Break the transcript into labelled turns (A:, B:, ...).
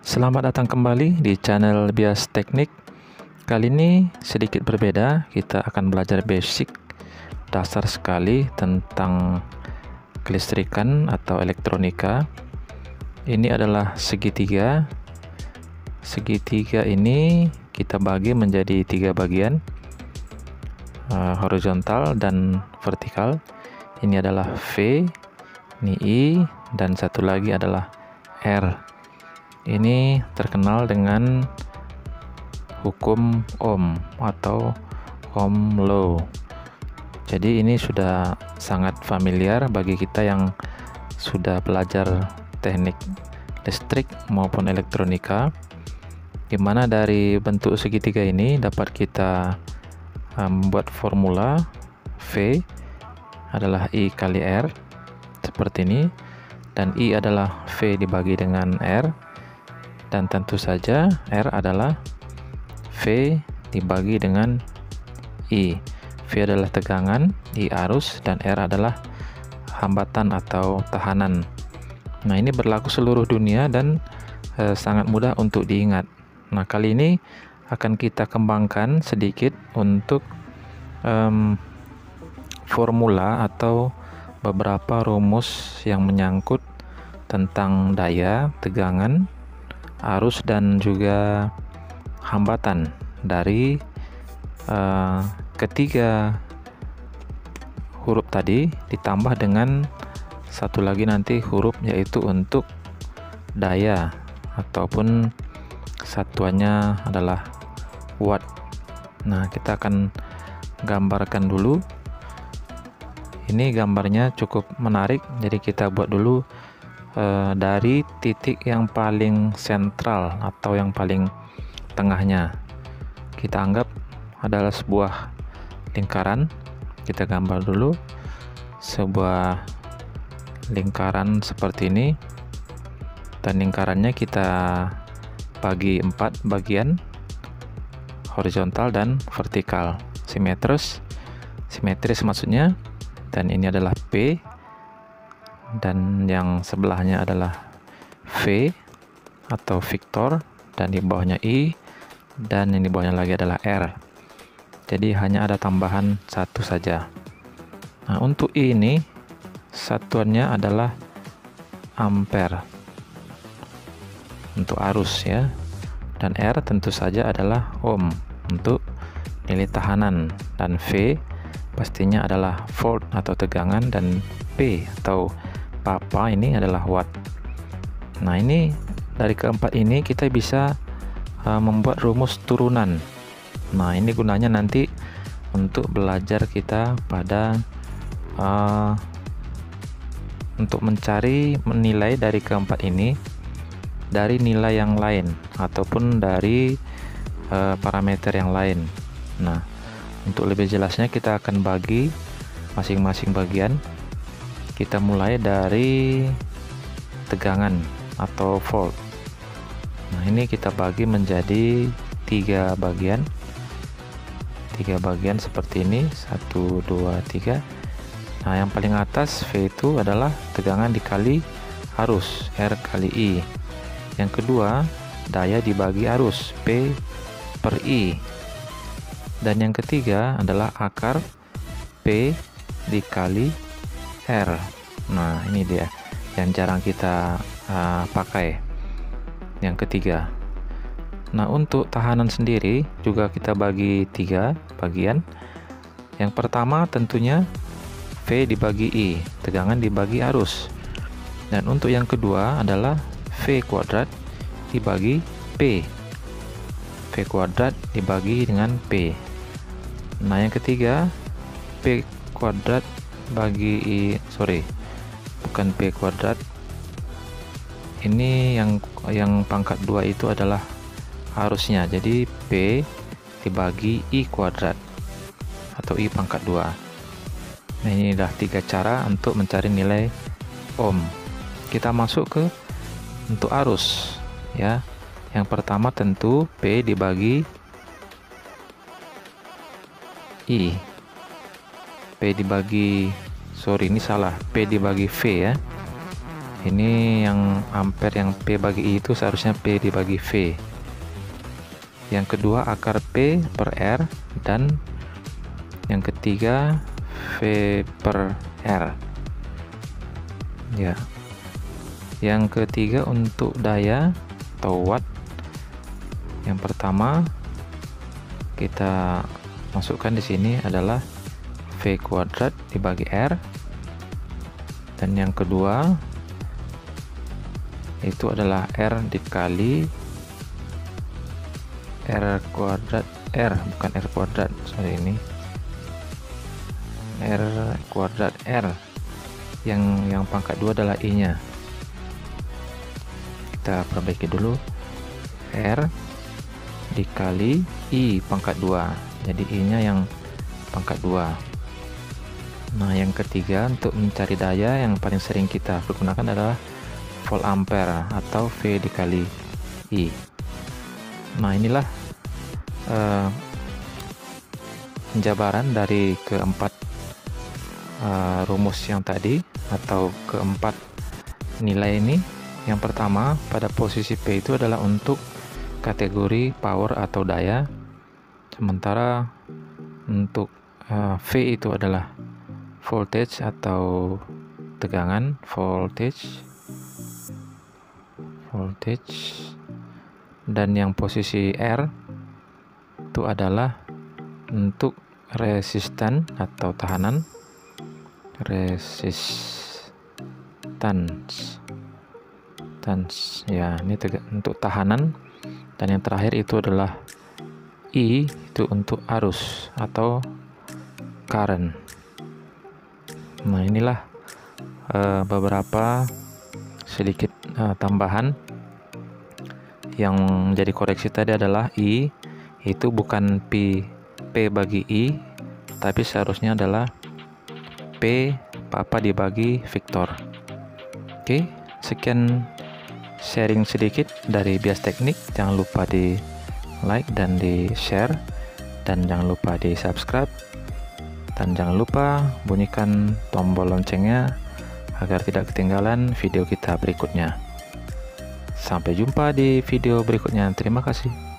A: Selamat datang kembali di channel Bias Teknik. Kali ini sedikit berbeda, kita akan belajar basic dasar sekali tentang kelistrikan atau elektronika. Ini adalah segitiga. Segitiga ini kita bagi menjadi 3 bagian, horizontal dan vertikal. Ini adalah V, ini I, dan satu lagi adalah R. Ini terkenal dengan hukum Ohm atau Ohm Law. Jadi ini sudah sangat familiar bagi kita yang sudah belajar teknik listrik maupun elektronika, di mana dari bentuk segitiga ini dapat kita membuat formula V adalah I kali R seperti ini, dan I adalah V dibagi dengan R. Dan tentu saja R adalah V dibagi dengan I. V adalah tegangan, I arus, dan R adalah hambatan atau tahanan. Nah, ini berlaku seluruh dunia dan sangat mudah untuk diingat. Nah, kali ini akan kita kembangkan sedikit untuk formula atau beberapa rumus yang menyangkut tentang daya, tegangan, arus, dan juga hambatan dari ketiga huruf tadi, ditambah dengan satu lagi nanti huruf, yaitu untuk daya ataupun satuannya adalah watt. Nah, kita akan gambarkan dulu. Ini gambarnya cukup menarik, jadi kita buat dulu dari titik yang paling sentral atau yang paling tengahnya. Kita anggap adalah sebuah lingkaran. Kita gambar dulu sebuah lingkaran seperti ini, dan lingkarannya kita bagi 4 bagian, horizontal dan vertikal, simetris maksudnya. Dan ini adalah P, dan yang sebelahnya adalah V atau Victor, dan di bawahnya I, dan yang di bawahnya lagi adalah R. Jadi hanya ada tambahan satu saja. Nah, untuk I ini satuannya adalah ampere untuk arus ya, dan R tentu saja adalah ohm untuk nilai tahanan, dan V pastinya adalah volt atau tegangan, dan P atau papa ini adalah watt. Nah, ini dari keempat ini kita bisa membuat rumus turunan. Nah, ini gunanya nanti untuk belajar kita pada untuk mencari menilai dari keempat ini dari nilai yang lain ataupun dari parameter yang lain. Nah, untuk lebih jelasnya kita akan bagi masing-masing bagian. Kita mulai dari tegangan atau volt. Nah, ini kita bagi menjadi 3 bagian. 3 bagian seperti ini, 1, 2, 3. Nah, yang paling atas V itu adalah tegangan dikali arus, R kali I. Yang kedua, daya dibagi arus, P per I. Dan yang ketiga adalah akar P dikali R. Nah, ini dia yang jarang kita pakai, yang ketiga. Nah, untuk tahanan sendiri juga kita bagi 3 bagian. Yang pertama tentunya V dibagi I, tegangan dibagi arus. Dan untuk yang kedua adalah V kuadrat dibagi P, V kuadrat dibagi dengan P. Nah, yang ketiga P kuadrat bagi I, bukan P kuadrat. Ini yang pangkat 2 itu adalah arusnya, jadi P dibagi I kuadrat atau I pangkat 2. Nah, ini adalah 3 cara untuk mencari nilai ohm. Kita masuk ke untuk arus ya. Yang pertama tentu P dibagi I. P dibagi, ini salah, P dibagi V ya. Ini yang ampere yang P bagi I itu seharusnya P dibagi V. Yang kedua akar P per R, dan yang ketiga V per R. Ya. Yang ketiga untuk daya atau watt. Yang pertama kita masukkan di sini adalah V kuadrat dibagi R, dan yang kedua itu adalah R dikali R kuadrat, bukan R kuadrat, sorry, ini R kuadrat R, yang pangkat 2 adalah I nya. Kita perbaiki dulu, R dikali I pangkat 2, jadi I nya yang pangkat 2. Nah, yang ketiga untuk mencari daya yang paling sering kita pergunakan adalah volt ampere atau V dikali I. Nah, inilah penjabaran dari keempat rumus yang tadi atau keempat nilai ini. Yang pertama, pada posisi P itu adalah untuk kategori power atau daya, sementara untuk V itu adalah voltage atau tegangan, voltage, dan yang posisi R itu adalah untuk resistan atau tahanan, ya, ini untuk tahanan, dan yang terakhir itu adalah I itu untuk arus atau current. Nah, inilah beberapa sedikit tambahan. Yang menjadi koreksi tadi adalah I itu bukan P bagi I, tapi seharusnya adalah P apa dibagi Victor. Oke, sekian sharing sedikit dari Bias Teknik. Jangan lupa di like dan di share, dan jangan lupa di subscribe, dan jangan lupa bunyikan tombol loncengnya agar tidak ketinggalan video kita berikutnya. Sampai jumpa di video berikutnya. Terima kasih.